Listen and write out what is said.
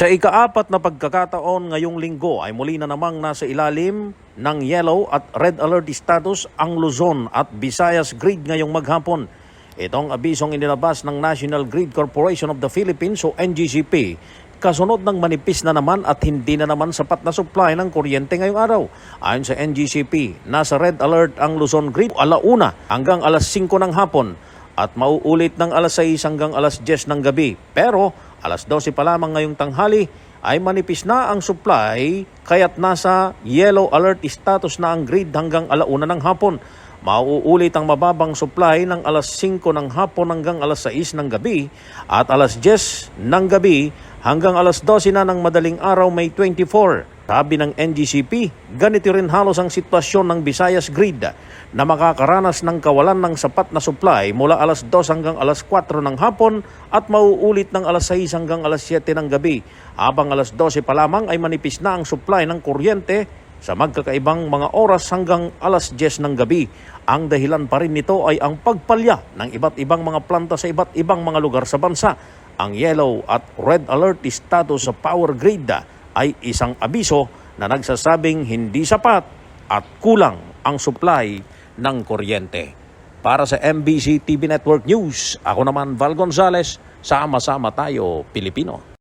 Sa ika-4 na pagkakataon ngayong linggo ay muli na namang nasa ilalim ng yellow at red alert status ang Luzon at Visayas grid ngayong maghapon. Itong abisong inilabas ng National Grid Corporation of the Philippines o NGCP kasunod ng manipis na naman at hindi na naman sapat na supply ng kuryente ngayong araw. Ayon sa NGCP, nasa red alert ang Luzon grid 1:00 hanggang 5:00 ng hapon at mauulit ng 6:00 hanggang 10:00 ng gabi. Pero 12:00 pa lamang ngayong tanghali ay manipis na ang supply kaya't nasa yellow alert status na ang grid hanggang 1:00 ng hapon. Mauulit ang mababang supply ng 5:00 ng hapon hanggang 6:00 ng gabi at 10:00 ng gabi hanggang 12:00 na ng madaling araw May 24. Sabi ng NGCP, ganito rin halos ang sitwasyon ng Visayas grid na makakaranas ng kawalan ng sapat na supply mula 2:00 hanggang 4:00 ng hapon at mauulit ng 6:00 hanggang 7:00 ng gabi. Habang 12:00 pa lamang ay manipis na ang supply ng kuryente sa magkakaibang mga oras hanggang 10:00 ng gabi. Ang dahilan pa rin nito ay ang pagpalya ng iba't ibang mga planta sa iba't ibang mga lugar sa bansa. Ang yellow at red alert status sa power grid ay isang abiso na nagsasabing hindi sapat at kulang ang supply ng kuryente. Para sa MBC TV Network News, ako naman Val Gonzales, sama-sama tayo Pilipino.